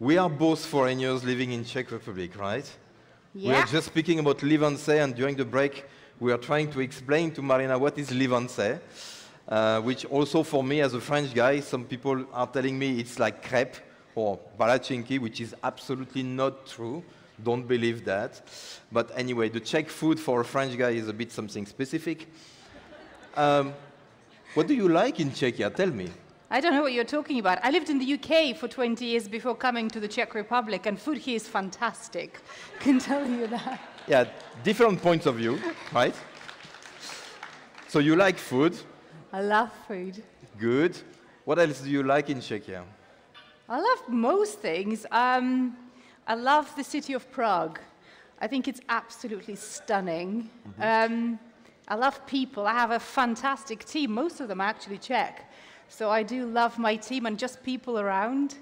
We are both foreigners living in Czech Republic, right? Yeah. We are just speaking about live and say, and during the break, we are trying to explain to Marina what is live and say, which also for me as a French guy, some people are telling me it's like crepe or balachinki, which is absolutely not true. Don't believe that. But anyway, the Czech food for a French guy is a bit something specific. What do you like in Czechia? Tell me. I don't know what you're talking about. I lived in the UK for 20 years before coming to the Czech Republic, and food here is fantastic. I can tell you that. Yeah, different points of view, right? So you like food. I love food. Good. What else do you like in Czechia? I love most things. I love the city of Prague. I think it's absolutely stunning. Mm-hmm. I love people. I have a fantastic team. Most of them are actually Czech. So I do love my team and just people around.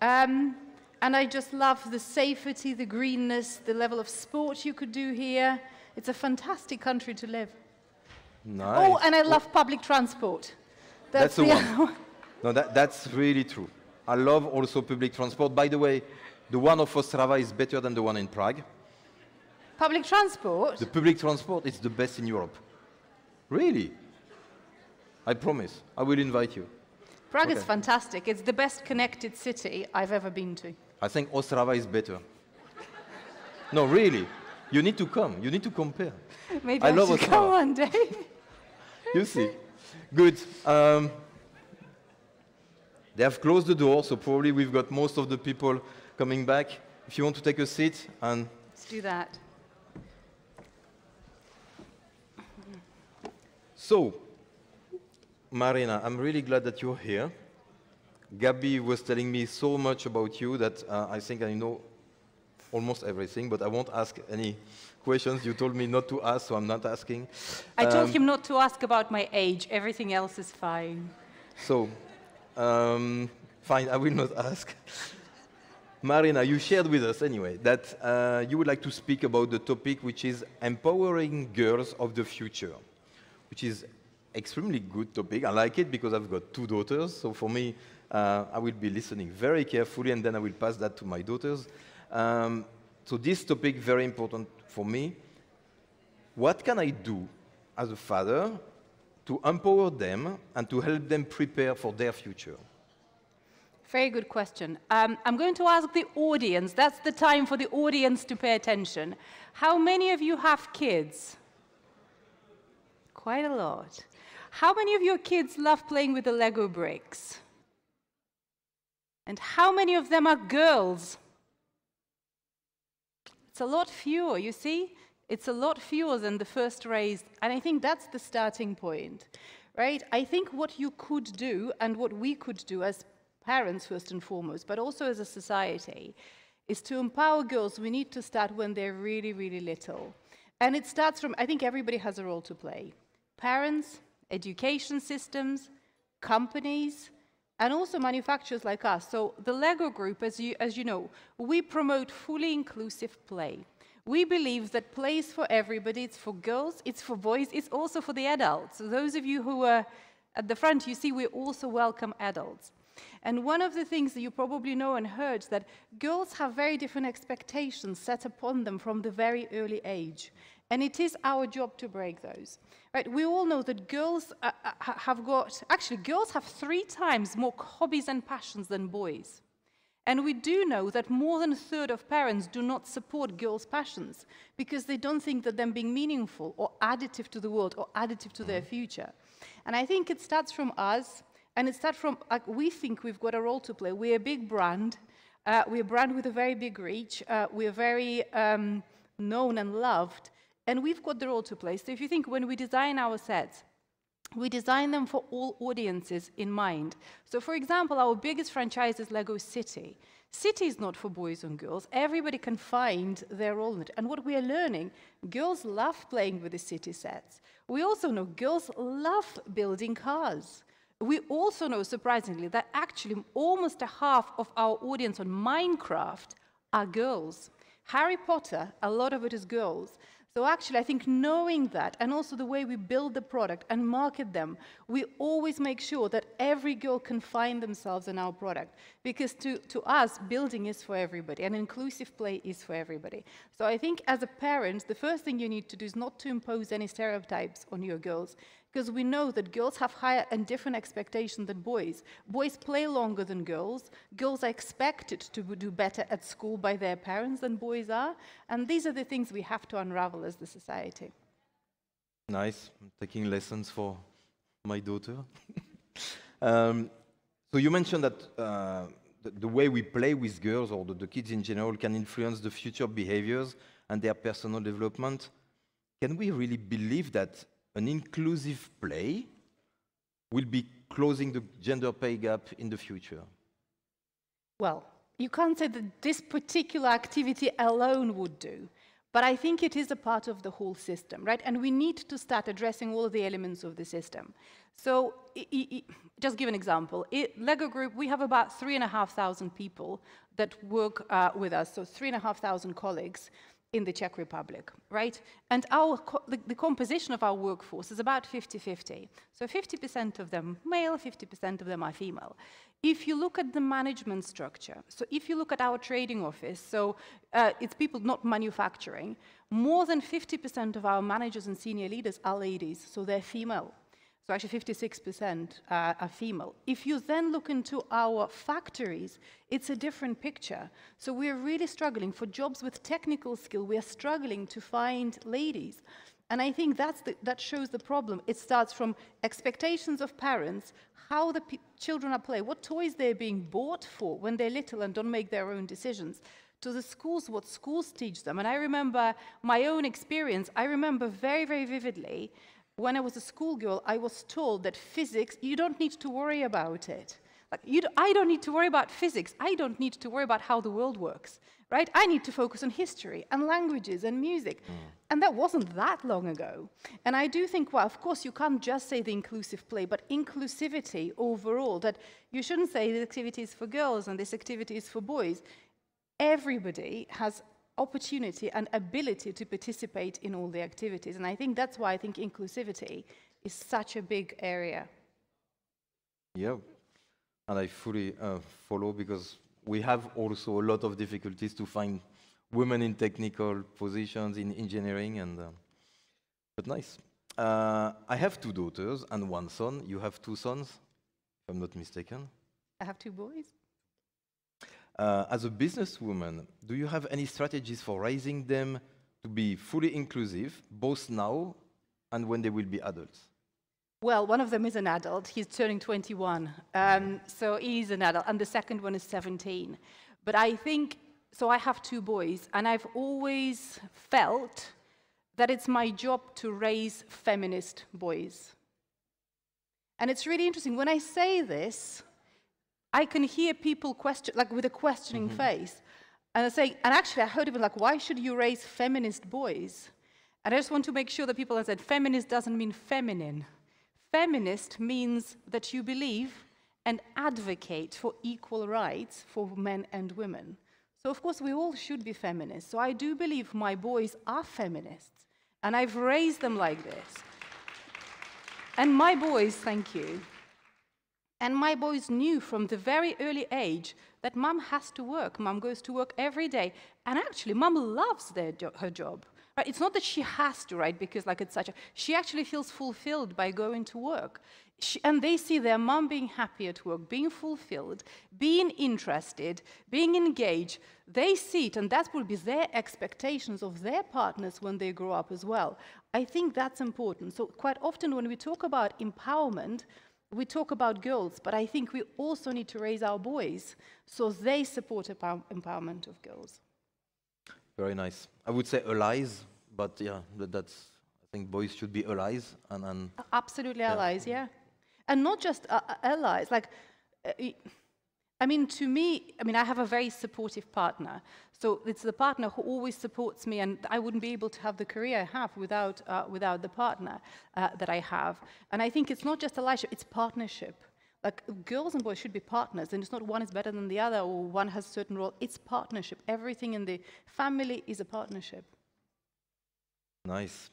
And I just love the safety, the greenness, the level of sport you could do here. It's a fantastic country to live. Nice. Oh, and I love public transport. That's the one. No, that's really true. I love also public transport. By the way, the one of Ostrava is better than the one in Prague. Public transport? The public transport is the best in Europe. Really? I promise. I will invite you. Prague is fantastic. It's the best connected city I've ever been to. I think Ostrava is better. No, really. You need to come. You need to compare. Maybe I should come one day. You see. Good. They have closed the door, so probably we've got most of the people coming back. If you want to take a seat and... Let's do that. So, Marina, I'm really glad that you're here. Gabi was telling me so much about you that I think I know almost everything, but I won't ask any questions. You told me not to ask, so I'm not asking. I told him not to ask about my age. Everything else is fine. So, fine, I will not ask. Marina, you shared with us anyway that you would like to speak about the topic which is empowering girls of the future, which is extremely good topic. I like it because I've got 2 daughters, so for me, I will be listening very carefully, and then I will pass that to my daughters. So this topic, very important for me. What can I do as a father to empower them and to help them prepare for their future? Very good question. I'm going to ask the audience. That's the time for the audience to pay attention. How many of you have kids? Quite a lot. How many of your kids love playing with the Lego bricks? And how many of them are girls? It's a lot fewer, you see? It's a lot fewer than the first raised, and I think that's the starting point, right? I think what you could do, and what we could do as parents first and foremost, but also as a society, is to empower girls. We need to start when they're really, really little. And it starts from, I think everybody has a role to play. Parents, education systems, companies, and also manufacturers like us. So the Lego Group, as you know, we promote fully inclusive play. We believe that play is for everybody. It's for girls, it's for boys, it's also for the adults. So those of you who are at the front, you see we also welcome adults. And one of the things that you probably know and heard is that girls have very different expectations set upon them from the very early age. And it is our job to break those. Right? We all know that girls girls have 3 times more hobbies and passions than boys. And we do know that more than a third of parents do not support girls' passions because they don't think that them being meaningful or additive to the world or additive to their future. And I think it starts from us, and it starts from, we think we've got a role to play. We're a big brand. We're a brand with a very big reach. We're very known and loved. And we've got the role to play. So if you think when we design our sets, we design them for all audiences in mind. So for example, our biggest franchise is Lego City. City is not for boys and girls. Everybody can find their role in it. And what we are learning, girls love playing with the city sets. We also know girls love building cars. We also know, surprisingly, that actually almost a half of our audience on Minecraft are girls. Harry Potter, a lot of it is girls. So actually, I think knowing that, and also the way we build the product and market them, we always make sure that every girl can find themselves in our product. Because to us, building is for everybody, and inclusive play is for everybody. So I think as a parent, the first thing you need to do is not to impose any stereotypes on your girls, because we know that girls have higher and different expectations than boys. Boys play longer than girls. Girls are expected to do better at school by their parents than boys are. And these are the things we have to unravel as the society. Nice. I'm taking lessons for my daughter. So you mentioned that the way we play with girls, or the kids in general, can influence the future behaviors and their personal development. Can we really believe that an inclusive play will be closing the gender pay gap in the future? Well, you can't say that this particular activity alone would do, but I think it is a part of the whole system, right? And we need to start addressing all of the elements of the system. So, just give an example. Lego Group, we have about 3,500 people that work with us, so 3,500 colleagues in the Czech Republic, right? And the composition of our workforce is about 50-50. So 50% of them male, 50% of them are female. If you look at the management structure, so if you look at our trading office, so it's people not manufacturing, more than 50% of our managers and senior leaders are ladies, so they're female. So actually 56% are female. If you then look into our factories, it's a different picture. So we're really struggling for jobs with technical skill. We are struggling to find ladies. And I think that shows the problem. It starts from expectations of parents, how the children are playing, what toys they're being bought for when they're little and don't make their own decisions, to the schools, what schools teach them. And I remember my own experience. I remember very, very vividly, when I was a schoolgirl, I was told that physics, you don't need to worry about it. Like, I don't need to worry about physics. I don't need to worry about how the world works, right? I need to focus on history and languages and music. And that wasn't that long ago. And I do think, well, of course, you can't just say the inclusive play, but inclusivity overall, that you shouldn't say this activity is for girls and this activity is for boys. Everybody has opportunity and ability to participate in all the activities. And I think that's why I think inclusivity is such a big area. Yeah, and I fully follow, because we have also a lot of difficulties to find women in technical positions in engineering, and but nice. I have 2 daughters and 1 son. You have 2 sons, if I'm not mistaken. I have 2 boys. As a businesswoman, do you have any strategies for raising them to be fully inclusive, both now and when they will be adults? Well, one of them is an adult. He's turning 21. So he's an adult. And the second one is 17. But I think, so I have 2 boys, and I've always felt that it's my job to raise feminist boys. And it's really interesting. When I say this, I can hear people question, like with a questioning face. And I say, and actually I heard of it like, why should you raise feminist boys? And I just want to make sure that people understand, feminist doesn't mean feminine. Feminist means that you believe and advocate for equal rights for men and women. So of course we all should be feminists. So I do believe my boys are feminists, and I've raised them like this. And my boys, thank you. And my boys knew from the very early age that mom has to work. Mom goes to work every day. And actually, mom loves her job. Right? It's not that she has to, right? Because like it's such a... She actually feels fulfilled by going to work. And they see their mom being happy at work, being fulfilled, being interested, being engaged. They see it, and that will be their expectations of their partners when they grow up as well. I think that's important. So quite often when we talk about empowerment, we talk about girls, but I think we also need to raise our boys so they support empowerment of girls. Very nice. I would say allies, but yeah, that's, I think boys should be allies. And absolutely allies, yeah. And not just allies, like, I mean, to me, I mean, I have a very supportive partner. So it's the partner who always supports me, and I wouldn't be able to have the career I have without the partner that I have. And I think it's not just allyship, it's partnership. Like, girls and boys should be partners, and it's not one is better than the other, or one has a certain role. It's partnership. Everything in the family is a partnership. Nice.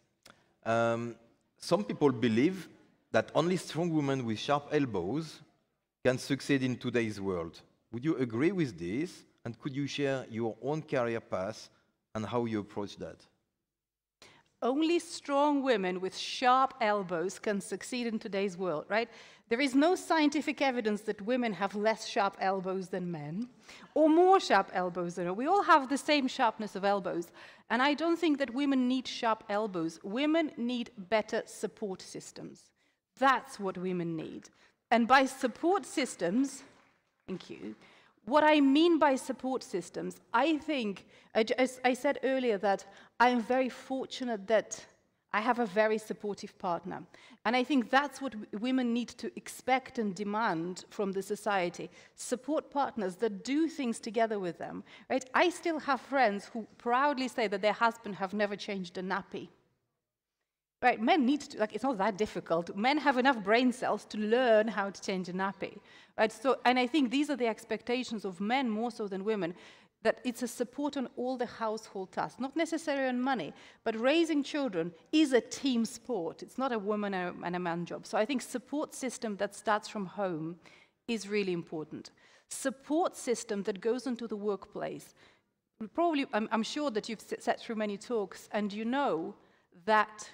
Some people believe that only strong women with sharp elbows can succeed in today's world. Would you agree with this? And could you share your own career path and how you approach that? Only strong women with sharp elbows can succeed in today's world, right? There is no scientific evidence that women have less sharp elbows than men, or more sharp elbows than men. We all have the same sharpness of elbows. And I don't think that women need sharp elbows. Women need better support systems. That's what women need. And by support systems, thank you, what I mean by support systems, I think, as I said earlier, that I'm very fortunate that I have a very supportive partner. And I think that's what women need to expect and demand from the society. Support partners that do things together with them. Right? I still have friends who proudly say that their husband have never changed a nappy. Right? Men need to, like, it's not that difficult. Men have enough brain cells to learn how to change a nappy. Right? So, and I think these are the expectations of men more so than women, that it's a support on all the household tasks, not necessarily on money, but raising children is a team sport. It's not a woman and a man job. So I think support system that starts from home is really important. Support system that goes into the workplace. Probably, I'm sure that you've sat through many talks and you know that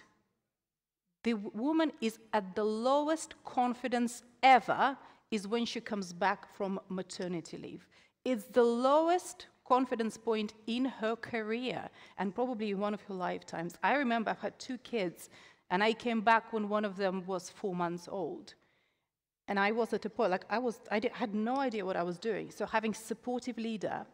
the woman is at the lowest confidence ever is when she comes back from maternity leave. It's the lowest confidence point in her career and probably in one of her lifetimes. I remember I've had 2 kids and I came back when one of them was 4 months old. And I was at a point, like I had no idea what I was doing. So having supportive leader,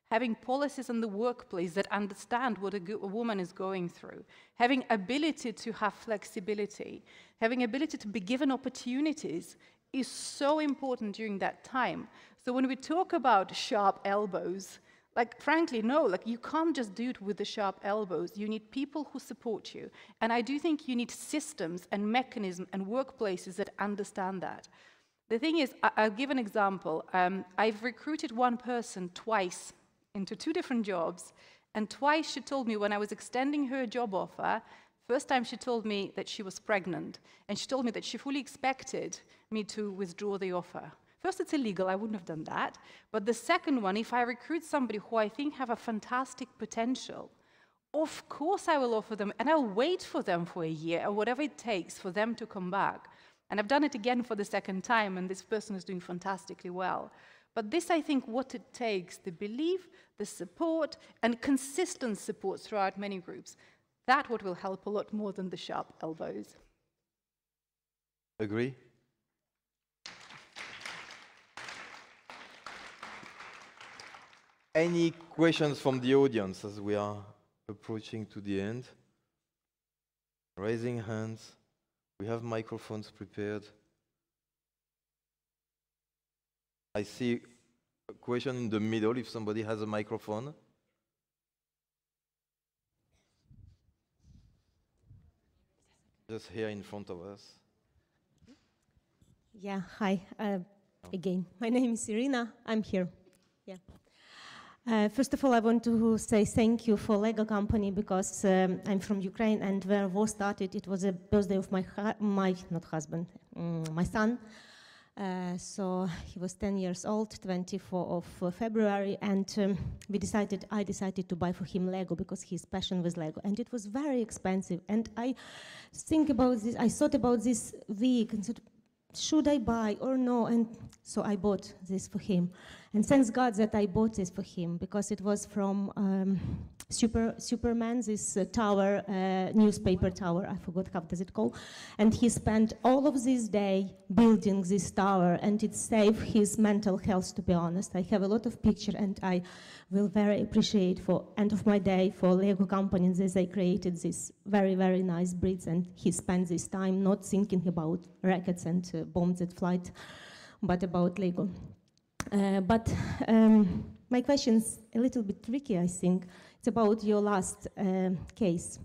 having policies in the workplace that understand what a woman is going through, having ability to have flexibility, having ability to be given opportunities is so important during that time. So when we talk about sharp elbows, like frankly, no, like you can't just do it with the sharp elbows. You need people who support you. And I do think you need systems and mechanisms and workplaces that understand that. The thing is, I'll give an example. I've recruited one person twice into 2 different jobs, and twice she told me when I was extending her job offer, first time she told me that she was pregnant, and she told me that she fully expected me to withdraw the offer. First, it's illegal, I wouldn't have done that. But the second one, if I recruit somebody who I think have a fantastic potential, of course I will offer them, and I'll wait for them for a year, or whatever it takes for them to come back. And I've done it again for the second time, and this person is doing fantastically well. But this, I think, what it takes, the belief, the support, and consistent support throughout many groups, that's what will help a lot more than the sharp elbows. Agree? Any questions from the audience as we are approaching to the end? Raising hands. We have microphones prepared. I see a question in the middle, if somebody has a microphone. Just here in front of us. Yeah, hi. Again, my name is Irina. I'm here. Yeah. First of all, I want to say thank you for Lego company because I'm from Ukraine, and where war started, it was the birthday of my son. So he was 10 years old, 24 of February, and I decided to buy for him Lego because he's passionate with Lego, and it was very expensive. And I thought about this week and said, should I buy or no? And so I bought this for him. And thanks God that I bought this for him because it was from Superman, this tower, newspaper tower, I forgot how does it call. And he spent all of this day building this tower, and it saved his mental health, to be honest. I have a lot of pictures, and I will very appreciate for end of my day for Lego companies as they created this very, very nice bridge, and he spent this time not thinking about rockets and bombs that fly, but about Lego. But my question's a little bit tricky, I think. It's about your last case.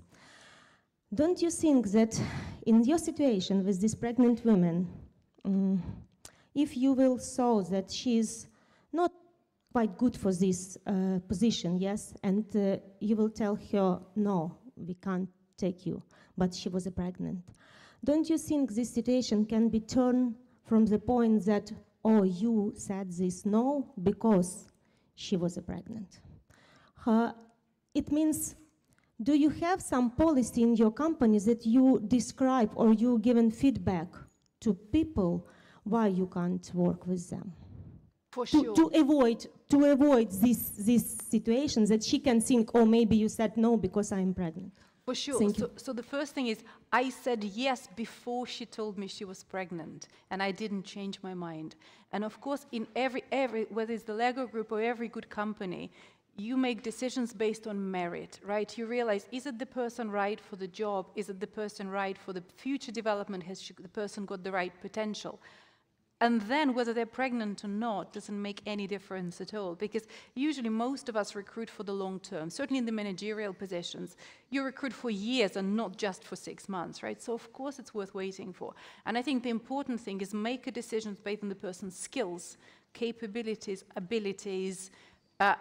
Don't you think that in your situation with this pregnant woman, if you will saw that she's not quite good for this position, yes, and you will tell her, no, we can't take you, but she was pregnant. Don't you think this situation can be turned from the point that, oh, you said this no because she was pregnant? It means, do you have some policy in your company that you describe or you given feedback to people why you can't work with them? For sure. To avoid this situation that she can think, oh, maybe you said no because I'm pregnant. For sure. So the first thing is, I said yes before she told me she was pregnant, and I didn't change my mind. And of course, in every whether it's the Lego Group or every good company, you make decisions based on merit, right? You realize, is it the person right for the job? Is it the person right for the future development? Has the person got the right potential? And then whether they're pregnant or not doesn't make any difference at all, because usually most of us recruit for the long term. Certainly in the managerial positions, you recruit for years and not just for 6 months, right? So of course it's worth waiting for. And I think the important thing is make a decision based on the person's skills, capabilities, abilities,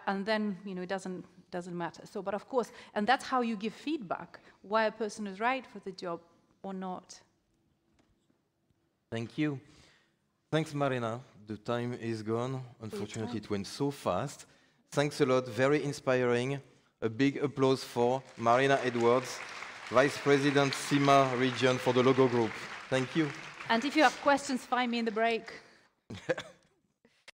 and then it doesn't matter. So, but of course, and that's how you give feedback, why a person is right for the job or not. Thank you. Thanks, Marina. The time is gone. Unfortunately, it went so fast. Thanks a lot. Very inspiring. A big applause for Marina Edwards, Vice President CEEMEA region for the Logo Group. Thank you. And if you have questions, find me in the break.